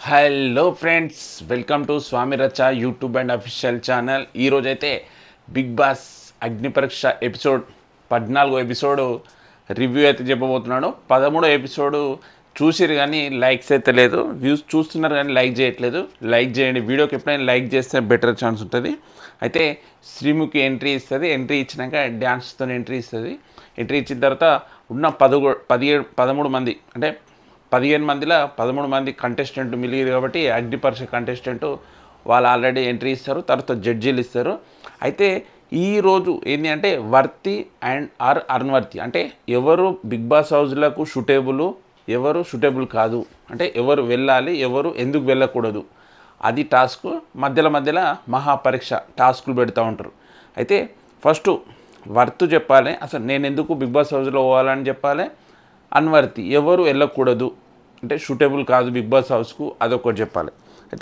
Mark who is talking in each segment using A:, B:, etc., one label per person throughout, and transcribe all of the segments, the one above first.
A: Hello friends, welcome to Swamy Racha YouTube and official channel. ఈరోజైతే big boss అగ్ని పరీక్ష episode 14వ episode review అయితే చెప్పబోతున్నాడు. 13వ episode చూసిరు కానీ లైక్స్ అయితే లేదు, వ్యూస్ చూస్తున్నారు కానీ లైక్ చేయట్లేదు. లైక్ చేయండి, వీడియోకి ఎప్పుడైనా లైక్ చేస్తే బెటర్ ఛాన్స్ ఉంటుంది. అయితే శ్రీముఖి ఎంట్రీ ఇస్తుంది, ఎంట్రీ ఇచ్చినాక డ్యాన్స్తో ఎంట్రీ ఇస్తుంది. ఎంట్రీ ఇచ్చిన తర్వాత ఉన్న 13 మంది అంటే 15 మందిలో 13 మంది కంటెస్టెంట్ మిలిగారు కాబట్టి అగ్ని పరీక్ష కంటెస్టెంట్ వాళ్ళు ఆల్రెడీ ఎంట్రీ ఇస్తారు, తర్వాత జడ్జీలు ఇస్తారు. అయితే ఈరోజు ఏంటి అంటే వర్తి అండ్ అన్వర్తి అంటే ఎవరు బిగ్ బాస్ హౌస్లకు షూటేబుల్, ఎవరు షూటేబుల్ కాదు, అంటే ఎవరు వెళ్ళాలి, ఎవరు ఎందుకు వెళ్ళకూడదు, అది టాస్క్. మధ్యలో మహాపరీక్ష టాస్కులు పెడతా ఉంటారు. అయితే ఫస్ట్ వర్త్ చెప్పాలి, అసలు నేను ఎందుకు బిగ్ బాస్ హౌస్లో పోవాలని చెప్పాలి. అన్వర్తి ఎవరు వెళ్ళకూడదు అంటే షూటేబుల్ కాదు బిగ్ బాస్ హౌస్కు, అదొకటి చెప్పాలి.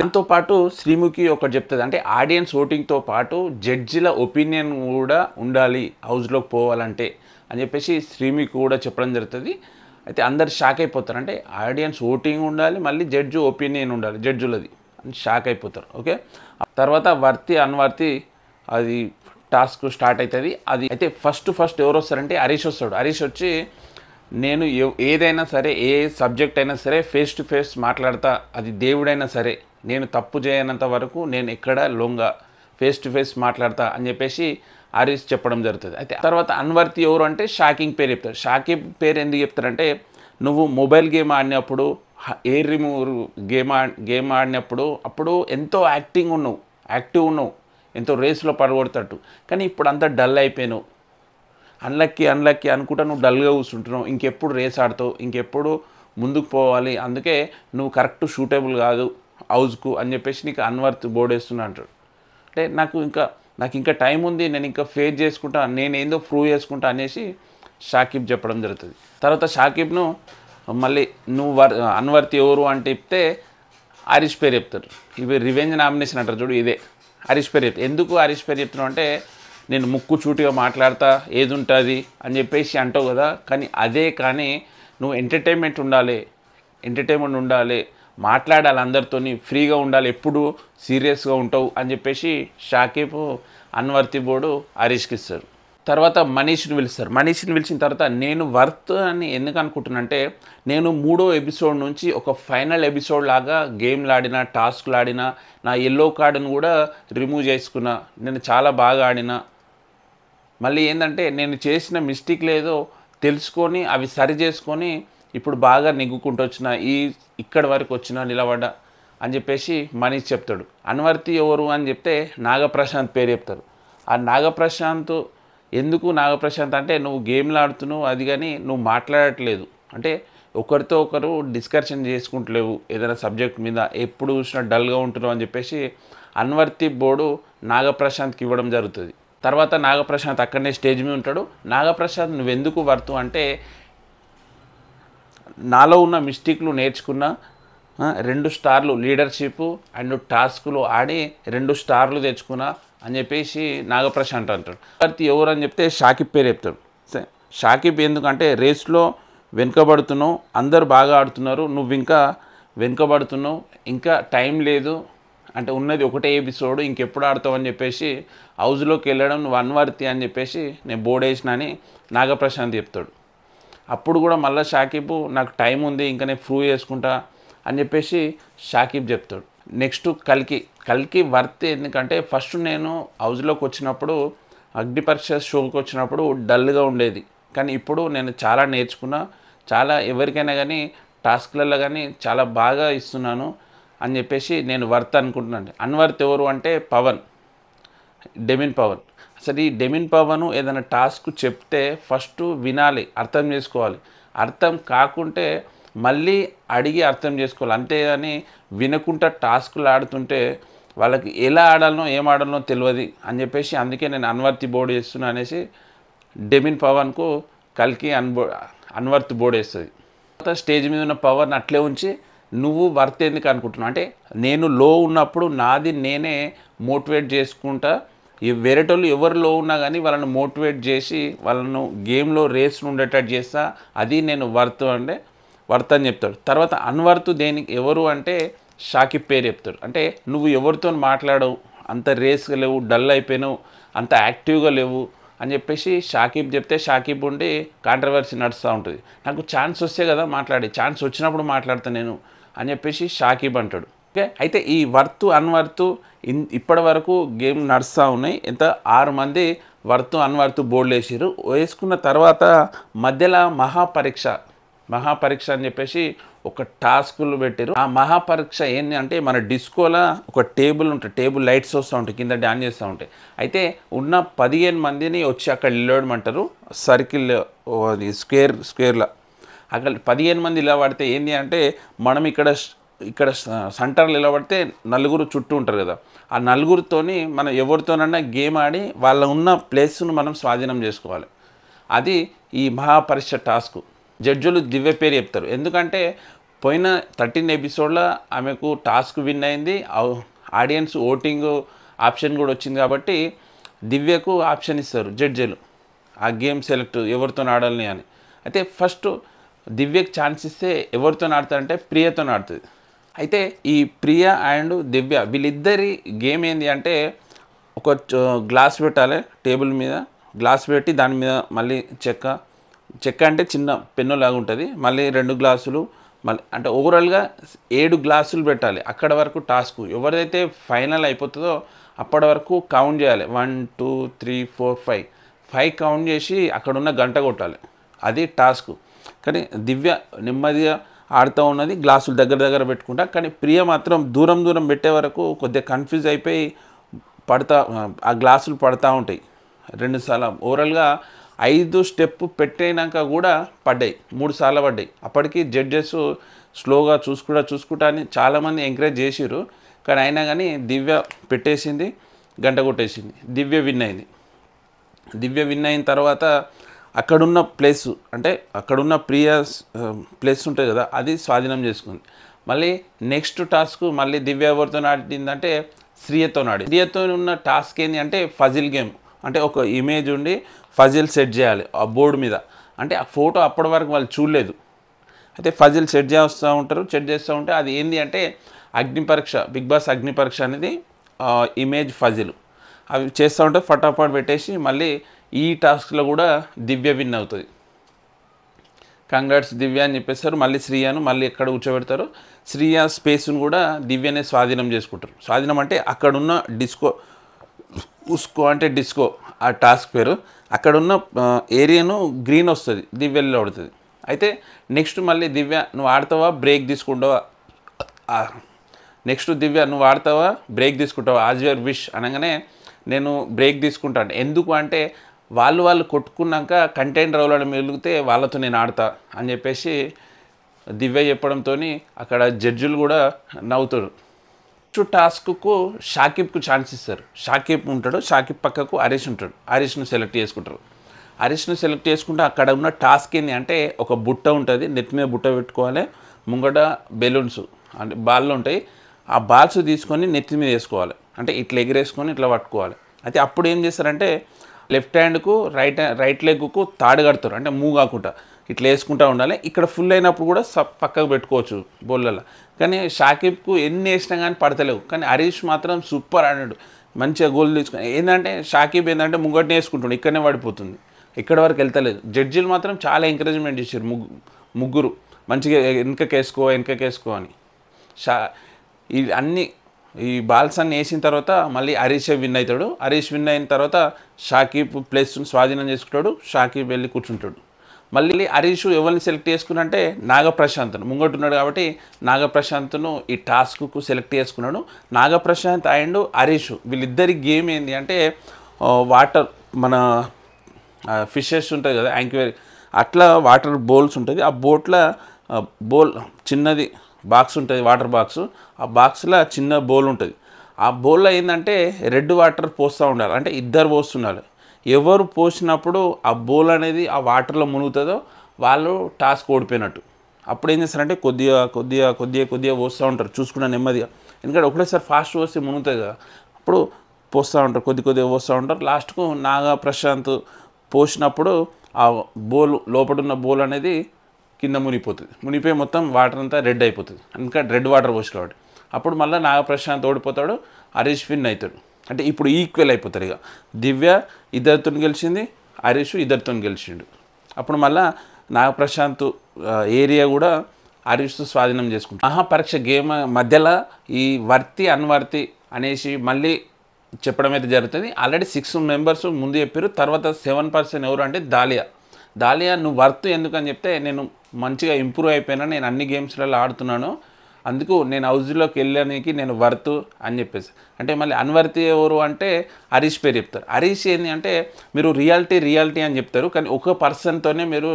A: దాంతో పాటు శ్రీముఖి ఒకటి చెప్తుంది, అంటే ఆడియన్స్ ఓటింగ్తో పాటు జడ్జిల ఒపీనియన్ కూడా ఉండాలి హౌస్లోకి పోవాలంటే అని చెప్పేసి శ్రీముఖి కూడా చెప్పడం జరుగుతుంది. అయితే అందరు షాక్ అయిపోతారు, అంటే ఆడియన్స్ ఓటింగ్ ఉండాలి, మళ్ళీ జడ్జి ఒపీనియన్ ఉండాలి జడ్జులది అని షాక్ అయిపోతారు. ఓకే, తర్వాత వర్తి అన్వర్తి అది టాస్క్ స్టార్ట్ అవుతుంది. అది అయితే ఫస్ట్ ఎవరు వస్తారంటే హరీష్ వస్తాడు. హరీష్ వచ్చి నేను ఏదైనా సరే, ఏ సబ్జెక్ట్ అయినా సరే ఫేస్ టు ఫేస్ మాట్లాడతా, అది దేవుడైనా సరే నేను తప్పు చేయనంత వరకు నేను ఎక్కడ లొంగ ఫేస్ టు ఫేస్ మాట్లాడతా అని చెప్పేసి హరీష్ చెప్పడం జరుగుతుంది. అయితే తర్వాత అన్వర్తి ఎవరు అంటే షాకింగ్ పేరు చెప్తారు. షాకింగ్ పేరు ఎందుకు చెప్తారంటే నువ్వు మొబైల్ గేమ్ ఆడినప్పుడు, ఎయిర్ రిమూవర్ గేమ్ ఆడినప్పుడు అప్పుడు ఎంతో యాక్టివ్ ఉన్నావు, ఎంతో రేస్లో పడగొడతట్టు, కానీ ఇప్పుడు అంతా డల్ అయిపోయావు, అన్లక్కీ అనుకుంటా నువ్వు డల్గా కూర్చుంటున్నావు, ఇంకెప్పుడు రేస్ ఆడతావు, ఇంకెప్పుడు ముందుకు పోవాలి, అందుకే నువ్వు కరెక్ట్ షూటబుల్ కాదు హౌస్కు అని చెప్పేసి నీకు అన్వర్త్ బోర్డు వేస్తున్నా అంటాడు. అంటే నాకు ఇంకా టైం ఉంది, నేను ఇంకా ఫేస్ చేసుకుంటా, నేను ఏందో ప్రూవ్ చేసుకుంటా అనేసి షాకిబ్ చెప్పడం జరుగుతుంది. తర్వాత షాకిబ్ను మళ్ళీ నువ్వు అన్వర్త్ ఎవరు అంటే చెప్తే హరీష్ పేరు చెప్తారు. ఇవి రివెంజ్ నామినేషన్ అంటారు చూడు, ఇదే హరీష్ పేరు చెప్తారు. ఎందుకు హరీష్ పేరు చెప్తున్నావు అంటే నేను ముక్కు చూటిగా మాట్లాడతా, ఏది ఉంటుంది అని చెప్పేసి అంటావు కదా, కానీ నువ్వు ఎంటర్టైన్మెంట్ ఉండాలి, మాట్లాడాలి, అందరితో ఫ్రీగా ఉండాలి, ఎప్పుడు సీరియస్గా ఉంటావు అని చెప్పేసి షాకిబ్ అన్వర్తి బోర్డు హరీష్కి ఇస్తారు. తర్వాత మనీష్ని పిలిచిన తర్వాత నేను వర్త్ అని ఎందుకు అనుకుంటున్నానంటే నేను 3వ ఎపిసోడ్ నుంచి ఒక ఫైనల్ ఎపిసోడ్ లాగా గేమ్లు ఆడిన, టాస్క్లు ఆడిన, నా ఎల్లో కార్డును కూడా రిమూవ్ చేసుకున్నా, నేను చాలా బాగా ఆడిన, మళ్ళీ ఏంటంటే నేను చేసిన మిస్టేక్ లేదో తెలుసుకొని అవి సరి చేసుకొని ఇప్పుడు బాగా నెగ్గుకుంటూ వచ్చిన, ఇక్కడి వరకు వచ్చిన నిలబడ్డా అని చెప్పేసి మనీష్ చెప్తాడు. అన్వర్తి ఎవరు అని చెప్తే నాగప్రశాంత్ పేరు చెప్తారు. ఆ నాగప్రశాంత్ ఎందుకు నాగప్రశాంత్ అంటే నువ్వు గేమ్లు ఆడుతున్నావు, అది కానీ నువ్వు మాట్లాడట్లేదు, అంటే ఒకరితో ఒకరు డిస్కషన్ చేసుకుంటలేవు ఏదైనా సబ్జెక్ట్ మీద, ఎప్పుడు చూసినా డల్గా ఉంటున్నావు అని చెప్పేసి అన్వర్తి బోర్డు నాగప్రశాంత్కి ఇవ్వడం జరుగుతుంది. తర్వాత నాగప్రశాంత్ అక్కడనే స్టేజ్ మీద ఉంటాడు. నాగప్రశాంత్ నువ్వెందుకు వర్తు అంటే నాలో ఉన్న మిస్టేక్లు నేర్చుకున్న, 2 స్టార్లు లీడర్షిప్ అండ్ టాస్క్లు ఆడి 2 స్టార్లు తెచ్చుకున్నా అని చెప్పేసి నాగప్రశాంత్ అంటాడు. వర్తి ఎవరు అని చెప్తే షాకిబ్ పేరు చెప్తాడు. షాకిబ్ ఎందుకంటే రేస్లో వెనుకబడుతున్నావు, అందరు బాగా ఆడుతున్నారు, నువ్వు ఇంకా వెనుకబడుతున్నావు, ఇంకా టైం లేదు, అంటే ఉన్నది ఒకటే ఎపిసోడ్, ఇంకెప్పుడు ఆడతావు అని చెప్పేసి హౌస్లోకి వెళ్ళడం నువ్వు అన్వర్తి అని చెప్పేసి నేను బోర్డు వేసిన అని నాగప్రశాంత్ చెప్తాడు. అప్పుడు కూడా మళ్ళీ షాకిబ్ నాకు టైం ఉంది, ఇంకా నేను ప్రూవ్ చేసుకుంటా అని చెప్పేసి షాకిబ్ చెప్తాడు. నెక్స్ట్ కల్కి వర్త్ ఎందుకంటే ఫస్ట్ నేను హౌస్లోకి వచ్చినప్పుడు, అగ్ని పరీక్ష షోకి వచ్చినప్పుడు డల్గా ఉండేది, కానీ ఇప్పుడు నేను చాలా నేర్చుకున్నా, చాలా ఎవరికైనా కానీ టాస్క్లలో కానీ చాలా బాగా ఇస్తున్నాను అని చెప్పేసి నేను వర్త్ అనుకుంటున్నాను. అన్వర్త్ ఎవరు అంటే డెమిన్ పవన్. అసలు ఈ డెమిన్ పవన్ ఏదైనా టాస్క్ చెప్తే ఫస్ట్ వినాలి, అర్థం చేసుకోవాలి, అర్థం కాకుంటే మళ్ళీ అడిగి అర్థం చేసుకోవాలి, అంతేగాని వినకుండా టాస్కులు ఆడుతుంటే వాళ్ళకి ఎలా ఆడాలనో ఏం ఆడాలనో తెలియదు అని చెప్పేసి అందుకే నేను అన్వర్తి బోర్డు చేస్తున్నా అనేసి డెమిన్ పవన్కు అన్వర్త్ బోర్డు వేస్తుంది. తర్వాత స్టేజ్ మీద ఉన్న పవర్ని అట్లే ఉంచి నువ్వు వర్త్ ఎందుకు అనుకుంటున్నావు అంటే నేను లో ఉన్నప్పుడు నాది నేనే మోటివేట్ చేసుకుంటా, వేరేటోళ్ళు ఎవరు లో ఉన్నా కానీ వాళ్ళని మోటివేట్ చేసి వాళ్ళను గేమ్లో రేస్ను ఉండేటట్టు చేస్తా, అది నేను వర్త్ అని చెప్తాడు. తర్వాత అన్వర్త్ ఎవరు అంటే షాకిబ్ పేరు చెప్తాడు. అంటే నువ్వు ఎవరితో మాట్లాడవు, అంత రేస్గా లేవు, డల్ అయిపోయినావు, అంత యాక్టివ్గా లేవు అని చెప్పేసి షాకిబ్ చెప్తే షాకిబ్ ఉండి కాంట్రవర్సీ నడుస్తూ ఉంటుంది. నాకు ఛాన్స్ వస్తే కదా మాట్లాడి, ఛాన్స్ వచ్చినప్పుడు మాట్లాడతాను నేను అని చెప్పేసి షాకిబ్ అంటాడు. ఓకే, అయితే ఈ వర్త్ అన్వర్త్ ఇప్పటి వరకు గేమ్ నడుస్తూ ఉన్నాయి. ఎంత 6 మంది వర్త్ అన్వర్త్ బోర్డులు వేసారు. వేసుకున్న తర్వాత మధ్యలో మహాపరీక్ష అని చెప్పేసి ఒక టాస్కులు పెట్టారు. ఆ మహాపరీక్ష ఏంటి అంటే మన డిస్కోలో ఒక టేబుల్ ఉంటుంది, టేబుల్ లైట్స్ వస్తూ ఉంటాయి, కింద డాన్స్ చేస్తూ ఉంటాయి. అయితే ఉన్న 15 మందిని వచ్చి అక్కడ నిలబడమంటారు. సర్కిల్ స్క్వేర్లో అక్కడ 15 మంది ఇలా పడితే ఏంటి అంటే మనం ఇక్కడ సెంటర్లో నిలబడితే 4 చుట్టూ ఉంటారు కదా, ఆ 4తోని మనం ఎవరితోనన్నా గేమ్ ఆడి వాళ్ళ ఉన్న ప్లేస్ను మనం స్వాధీనం చేసుకోవాలి. అది ఈ మహాపరీక్ష టాస్క్. జడ్జులు దివ్య పేరు చెప్తారు. ఎందుకంటే పోయిన 13 ఎపిసోడ్లో ఆమెకు టాస్క్ విన్ అయింది, ఆడియన్స్ ఓటింగ్ ఆప్షన్ కూడా వచ్చింది కాబట్టి దివ్యకు ఆప్షన్ ఇస్తారు జడ్జీలు ఆ గేమ్ సెలెక్ట్ ఎవరితో ఆడాలని అని. అయితే ఫస్ట్ దివ్యకు ఛాన్స్ ఇస్తే ఎవరితో ఆడతారంటే ప్రియతో ఆడుతుంది. అయితే ఈ ప్రియ అండ్ దివ్య వీళ్ళిద్దరి గేమ్ ఏంటి అంటే ఒక గ్లాస్ పెట్టాలి, టేబుల్ మీద గ్లాస్ పెట్టి దాని మీద మళ్ళీ చెక్క అంటే చిన్న పెన్ను లాగా ఉంటుంది, మళ్ళీ 2 గ్లాసులు, మళ్ళీ అంటే ఓవరాల్గా 7 గ్లాసులు పెట్టాలి. అక్కడ వరకు టాస్క్. ఎవరిదైతే ఫైనల్ అయిపోతుందో అప్పటి వరకు కౌంట్ చేయాలి. 1 2 3 4 5 కౌంట్ చేసి అక్కడున్న గంట కొట్టాలి. అది టాస్క్. కానీ దివ్య నెమ్మదిగా ఆడుతూ ఉన్నది, గ్లాసులు దగ్గర పెట్టుకుంటా. కానీ ప్రియ మాత్రం దూరం పెట్టే వరకు కొద్దిగా కన్ఫ్యూజ్ అయిపోయి ఆ గ్లాసులు పడతా ఉంటాయి 2 సార్లు. ఓవరాల్గా 5 స్టెప్ పెట్టినాక కూడా పడ్డాయి, 3 సార్లు పడ్డాయి. అప్పటికి జడ్జెస్ స్లోగా చూసుకుంటా అని చాలామంది ఎంకరేజ్ చేసిరు. కానీ అయినా కానీ దివ్య పెట్టేసింది, గంట కొట్టేసింది. దివ్య విన్ అయింది. దివ్య విన్ అయిన తర్వాత అక్కడున్న ప్లేస్ అంటే అక్కడున్న ప్రియా ప్లేస్ ఉంటుంది కదా, అది స్వాధీనం చేసుకుంది. మళ్ళీ నెక్స్ట్ టాస్క్ మళ్ళీ దివ్య ఎవరితో ఆడిందంటే శ్రియతో ఆడి. శ్రియతో ఉన్న టాస్క్ ఏంటి అంటే ఫజిల్ గేమ్. అంటే ఒక ఇమేజ్ ఉండి ఫజిల్ సెట్ చేయాలి ఆ బోర్డు మీద. అంటే ఆ ఫోటో అప్పటి వరకు వాళ్ళు చూడలేదు. అయితే ఫజిల్ సెట్ చేస్తూ ఉంటే అది ఏంటి అంటే అగ్నిపరీక్ష, బిగ్ బాస్ అగ్నిపరీక్ష అనేది ఇమేజ్ ఫజిల్. అవి చేస్తూ ఉంటే ఫటాఫట్ పెట్టేసి మళ్ళీ ఈ టాస్క్లో కూడా దివ్య విన్ అవుతుంది. కంగ్రాట్స్ దివ్య అని చెప్పేస్తారు. మళ్ళీ శ్రీయాను మళ్ళీ ఎక్కడ కూర్చోబెడతారు. శ్రీయా స్పేస్ను కూడా దివ్యనే స్వాధీనం చేసుకుంటారు. స్వాధీనం అంటే అక్కడున్న డిస్కో ఆ టాస్క్ పేరు. అక్కడున్న ఏరియాను గ్రీన్ వస్తుంది, దివ్యలో పడుతుంది. అయితే నెక్స్ట్ మళ్ళీ దివ్య నువ్వు ఆడతావా బ్రేక్ తీసుకుంటావా, బ్రేక్ తీసుకుంటావా యాజ్ యువర్ విష్ అనగానే నేను బ్రేక్ తీసుకుంటాను. ఎందుకు అంటే వాళ్ళు కొట్టుకున్నాక కంటెంట్ రౌలను మెలిగితే వాళ్ళతో నేను ఆడతా అని చెప్పేసి దివ్య చెప్పడంతో అక్కడ జడ్జిలు కూడా నవ్వుతారు. నెక్స్ట్ టాస్క్కు షాకిబ్కు ఛాన్స్ ఇస్తారు. షాకిబ్ ఉంటాడు, షాకిబ్ పక్కకు హరీష్ ఉంటాడు. హరీష్ను సెలెక్ట్ చేసుకుంటే అక్కడ ఉన్న టాస్క్ ఏంటి అంటే ఒక బుట్ట ఉంటుంది, నెట్ మీద బుట్ట పెట్టుకోవాలి, ముంగట బెలూన్స్ అంటే బాల్లు ఉంటాయి. ఆ బాల్స్ తీసుకొని నెత్తి మీద వేసుకోవాలి, అంటే ఇట్లా ఎగిరేసుకొని ఇట్లా పట్టుకోవాలి. అయితే అప్పుడు ఏం చేస్తారంటే లెఫ్ట్ హ్యాండ్కు రైట్ లెగ్కు తాడు కడతారు, అంటే మూవ్ కాకుండా ఇట్లా వేసుకుంటూ ఉండాలి. ఇక్కడ ఫుల్ అయినప్పుడు కూడా పక్కకు పెట్టుకోవచ్చు బౌల్లో. కానీ షాకిబ్కు ఎన్ని వేసినా కానీ పడతలేవు. కానీ హరీష్ మాత్రం సూపర్ ఆడాడు, మంచిగా గోల్ తీసుకుని. ఏంటంటే షాకిబ్ ఏంటంటే ముంగటినే వేసుకుంటుండే, ఇక్కడనే పడిపోతుంది, ఇక్కడ వరకు వెళ్తలేదు. జడ్జీలు మాత్రం చాలా ఎంకరేజ్మెంట్ చేశారు. ముగ్గురు మంచిగా వెనకకేసుకో అని. ఈ బాల్స్ అన్ని వేసిన తర్వాత మళ్ళీ హరీష్ విన్ అవుతాడు. హరీష్ విన్ అయిన తర్వాత షాకిబ్ ప్లేస్ను స్వాధీనం చేసుకుంటాడు. షాకిబ్ వెళ్ళి కూర్చుంటాడు. మళ్ళీ హరీష్ ఎవరిని సెలెక్ట్ చేసుకున్నంటే నాగప్రశాంత్ను, ముంగట ఉన్నాడు కాబట్టి నాగప్రశాంత్ను ఈ టాస్క్కు సెలెక్ట్ చేసుకున్నాడు. నాగప్రశాంత్ అండ్ హరీష్ వీళ్ళిద్దరి గేమ్ ఏంటి అంటే వాటర్ మన ఫిషెస్ ఉంటుంది కదా యాంక్వేరీ, అట్లా వాటర్ బౌల్స్ ఉంటుంది. ఆ బౌల్ చిన్నది బాక్స్ ఉంటుంది, వాటర్ బాక్స్. ఆ బాక్స్లో చిన్న బౌల్ ఉంటుంది. ఆ బౌల్లో ఏంటంటే రెడ్ వాటర్ పోస్తూ ఉండాలి, అంటే ఇద్దరు పోస్తున్నారు. ఎవరు పోసినప్పుడు ఆ బౌల్ అనేది ఆ వాటర్లో మునుగుతుందో వాళ్ళు టాస్క్ ఓడిపోయినట్టు. అప్పుడు ఏం చేస్తారంటే కొద్దిగా పోస్తూ ఉంటారు, చూసుకున్న నెమ్మదిగా. ఎందుకంటే ఒకటేసారి ఫాస్ట్ పోస్తే మునుగుతుంది కదా, అప్పుడు పోస్తూ ఉంటారు, కొద్దిగా పోస్తూ ఉంటారు. లాస్ట్కు నాగప్రశాంత్ పోసినప్పుడు ఆ లోపడున్న బౌల్ అనేది కింద మునిగిపోతుంది. మునిగిపోయి మొత్తం వాటర్ అంతా రెడ్ అయిపోతుంది. ఇంకా రెడ్ వాటర్ పోసి కాబట్టి అప్పుడు మళ్ళీ నాగప్రశాంత్ ఓడిపోతాడు, హరీష్ విన్ అవుతాడు. అంటే ఇప్పుడు ఈక్వల్ అయిపోతారు. ఇక దివ్య ఇద్దరితో గెలిచింది, హరీష్ ఇద్దరితో గెలిచిండు. అప్పుడు మళ్ళీ నాగప్రశాంత్ ఏరియా కూడా హరీష్ స్వాధీనం చేసుకుంటాడు. మహాపరీక్ష గేమ్ మధ్యలో ఈ వర్తి అన్వర్తి అనేసి మళ్ళీ చెప్పడం అయితే జరుగుతుంది. ఆల్రెడీ 6 మెంబర్స్ ముందు చెప్పారు. తర్వాత 7 ఎవరు అంటే దాలియా నువ్వు వర్త్ ఎందుకని చెప్తే, నేను మంచిగా ఇంప్రూవ్ అయిపోయినా, నేను అన్ని గేమ్స్లలో ఆడుతున్నాను, అందుకు నేను హౌస్లోకి వెళ్ళడానికి నేను వర్త్ అని చెప్పేసి. అంటే మళ్ళీ అన్వర్తి ఎవరు అంటే హరీష్ పేరు చెప్తారు. హరీష్ ఏంటి అంటే మీరు రియాలిటీ అని చెప్తారు, కానీ ఒక పర్సన్తోనే మీరు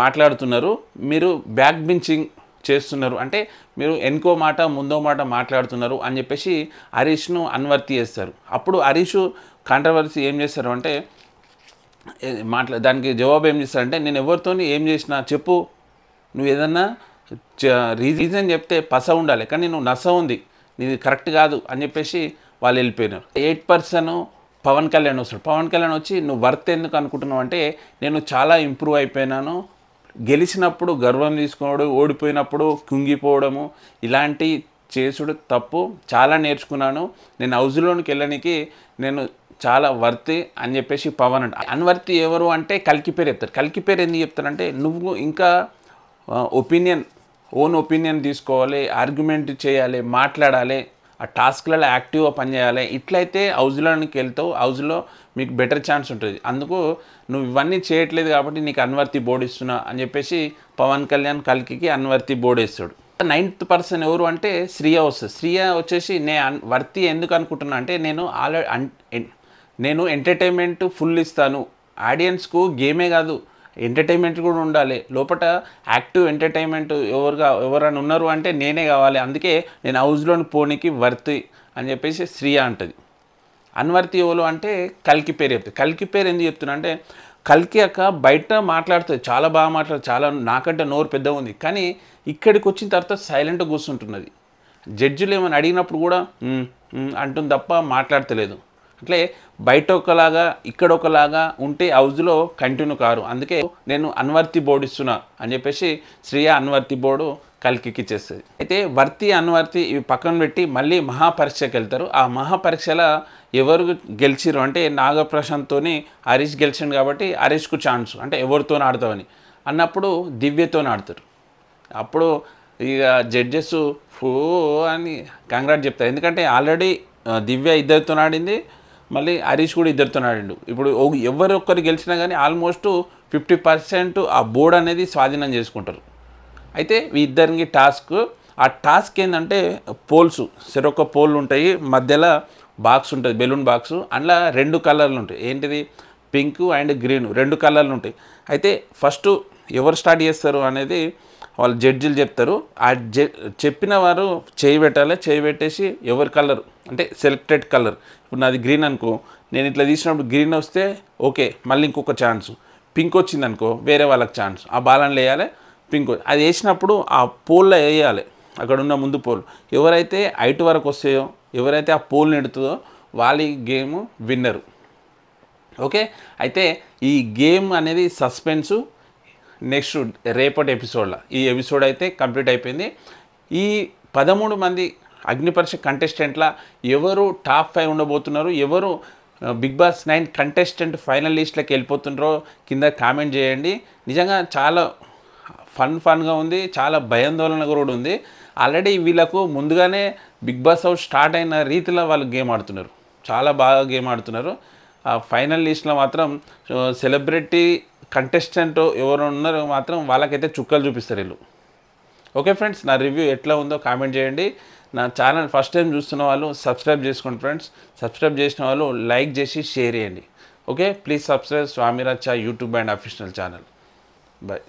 A: మాట్లాడుతున్నారు, మీరు బ్యాక్ బెంచింగ్ చేస్తున్నారు, అంటే మీరు వెనుకో మాట ముందో మాట మాట్లాడుతున్నారు అని చెప్పేసి హరీష్ను అన్వర్తి చేస్తారు. అప్పుడు హరీష్ కాంట్రవర్సీ ఏం చేస్తారు అంటే దానికి జవాబు ఏం చేస్తారంటే, నేను ఎవరితో ఏం చేసినా చెప్పు, నువ్వు ఏదన్నా రీజన్ చెప్తే పస ఉండాలి, కానీ నువ్వు నస ఉంది, నీది కరెక్ట్ కాదు అని చెప్పేసి వాళ్ళు వెళ్ళిపోయినారు. 8% పవన్ కళ్యాణ్ వస్తాడు. పవన్ కళ్యాణ్ వచ్చి నువ్వు వర్త్ ఎందుకు అనుకుంటున్నావు అంటే, నేను చాలా ఇంప్రూవ్ అయిపోయినాను, గెలిచినప్పుడు గర్వం తీసుకోవడం, ఓడిపోయినప్పుడు కుంగిపోవడము, ఇలాంటి చేసుడు తప్పు, చాలా నేర్చుకున్నాను, నేను హౌస్లోనికి వెళ్ళడానికి నేను చాలా వర్తి అని చెప్పేసి పవన్ అంట. అన్వర్తి ఎవరు అంటే కల్కి పేరు చెప్తారు. కల్కి పేరు ఎందుకు చెప్తారంటే, నువ్వు ఇంకా ఓన్ ఒపీనియన్ తీసుకోవాలి, ఆర్గ్యుమెంట్ చేయాలి, మాట్లాడాలి, ఆ టాస్క్లలో యాక్టివ్గా పనిచేయాలి, ఇట్లయితే హౌస్లోనికి వెళ్తావు, హౌస్లో మీకు బెటర్ ఛాన్స్ ఉంటుంది. అందుకు నువ్వు ఇవన్నీ చేయట్లేదు కాబట్టి నీకు అన్వర్తి బోర్డు ఇస్తున్నా అని చెప్పేసి పవన్ కళ్యాణ్ కల్కికి అన్వర్తి బోర్డు ఇస్తాడు. 9th ఎవరు అంటే శ్రియ వస్తుంది. శ్రియ వచ్చేసి వర్తి ఎందుకు అనుకుంటున్నా అంటే, నేను ఎంటర్టైన్మెంట్ ఫుల్ ఇస్తాను, ఆడియన్స్కు గేమే కాదు ఎంటర్టైన్మెంట్ కూడా ఉండాలి, లోపల యాక్టివ్ ఎంటర్టైన్మెంట్ ఎవరైనా ఉన్నారు అంటే నేనే కావాలి, అందుకే నేను హౌస్లోని పోనీకి వర్తి అని చెప్పేసి శ్రియ అంటది. అన్వర్తి ఎవరు అంటే కల్కి పేరు చెప్తుంది. కల్కి పేరు ఎందుకు చెప్తున్నా అంటే, కల్కి అక్క బయట మాట్లాడుతుంది, చాలా బాగా మాట్లాడుతుంది, చాలా నాకంటే నోరు పెద్దగా ఉంది, కానీ ఇక్కడికి వచ్చిన తర్వాత సైలెంట్గా కూర్చుంటున్నది. జడ్జిలు ఏమైనా అడిగినప్పుడు కూడా అంటుంది తప్ప మాట్లాడతలేదు. అట్లే బయట ఒకలాగా ఇక్కడ ఒకలాగా ఉంటే హౌస్లో కంటిన్యూ కారు, అందుకే నేను అన్వర్తి బోర్డు ఇస్తున్నా అని చెప్పేసి శ్రియ అన్వర్తి బోర్డు కల్కికి ఇచ్చేస్తుంది. అయితే వర్తి అన్వర్తి ఇవి పక్కన పెట్టి మళ్ళీ మహాపరీక్షకి వెళ్తారు. ఆ మహాపరీక్షలో ఎవరు గెలిచిరు అంటే, నాగప్రశాంత్తో హరీష్ గెలిచిండు కాబట్టి హరీష్కు ఛాన్స్, అంటే ఎవరితో ఆడతామని అన్నప్పుడు దివ్యతో ఆడతారు. అప్పుడు ఇక జడ్జెస్ ఫూ అని కంగ్రాట్ చెప్తారు, ఎందుకంటే ఆల్రెడీ దివ్య ఇద్దరితో ఆడింది, మళ్ళీ హరీష్ కూడా ఇద్దరితో ఆడిండు. ఇప్పుడు ఎవరొక్కరు గెలిచినా కానీ ఆల్మోస్ట్ 50% ఆ బోర్డు అనేది స్వాధీనం చేసుకుంటారు. అయితే ఈ ఇద్దరికి ఆ టాస్క్ ఏంటంటే పోల్స్, చెరొక పోల్ ఉంటాయి, మధ్యలో బాక్స్ ఉంటుంది, బెలూన్ బాక్స్, అందులో 2 కలర్లు ఉంటాయి, ఏంటిది పింక్ అండ్ గ్రీన్ 2 కలర్లు ఉంటాయి. అయితే ఫస్ట్ ఎవరు స్టార్ట్ చేస్తారు అనేది వాళ్ళు జడ్జిలు చెప్తారు. ఆ చెప్పిన వారు చేయి పెట్టాలి, చేయి పెట్టేసి ఎవరి కలర్ అంటే సెలెక్టెడ్ కలర్, ఇప్పుడు నాది గ్రీన్ అనుకో, నేను ఇట్లా తీసినప్పుడు గ్రీన్ వస్తే ఓకే, మళ్ళీ ఇంకొక ఛాన్స్, పింక్ వచ్చింది అనుకో వేరే వాళ్ళకి ఛాన్స్, ఆ బాలను వేయాలి, పింక్ అది వేసినప్పుడు ఆ పోల్లో వేయాలి, అక్కడ ఉన్న ముందు పోల్ ఎవరైతే 8 వరకు వస్తాయో, ఎవరైతే ఆ పోల్ నెడుతుందో వాళ్ళ గేమ్ విన్నరు. ఓకే, అయితే ఈ గేమ్ అనేది సస్పెన్సు. నెక్స్ట్ రేపటి ఎపిసోడ్లో ఈ ఎపిసోడ్ అయితే కంప్లీట్ అయిపోయింది. ఈ 13 మంది అగ్నిపరీక్ష కంటెస్టెంట్ల ఎవరు టాప్ 5 ఉండబోతున్నారు, ఎవరు బిగ్ బాస్ 9 కంటెస్టెంట్ ఫైనల్ లిస్ట్లోకి వెళ్ళిపోతున్నారో కింద కామెంట్ చేయండి. నిజంగా చాలా ఫన్గా ఉంది, చాలా భయాందోళన కూడా ఉంది. ఆల్రెడీ వీళ్ళకు ముందుగానే బిగ్ బాస్ హౌస్ స్టార్ట్ అయిన రీతిలో వాళ్ళు గేమ్ ఆడుతున్నారు, చాలా బాగా గేమ్ ఆడుతున్నారు. ఆ ఫైనల్ లిస్ట్లో మాత్రం సెలబ్రిటీ కంటెస్టెంట్ ఎవరు ఉన్నారో మాత్రం వాళ్ళకైతే చుక్కలు చూపిస్తారు వీళ్ళు. ఓకే ఫ్రెండ్స్, నా రివ్యూ ఎట్లా ఉందో కామెంట్ చేయండి. నా ఛానల్ ఫస్ట్ టైం చూస్తున్న వాళ్ళు సబ్స్క్రైబ్ చేసుకోండి ఫ్రెండ్స్. సబ్స్క్రైబ్ చేసిన వాళ్ళు లైక్ చేసి షేర్ చేయండి. Okay, please subscribe Swamy Racha YouTube and official channel. Bye.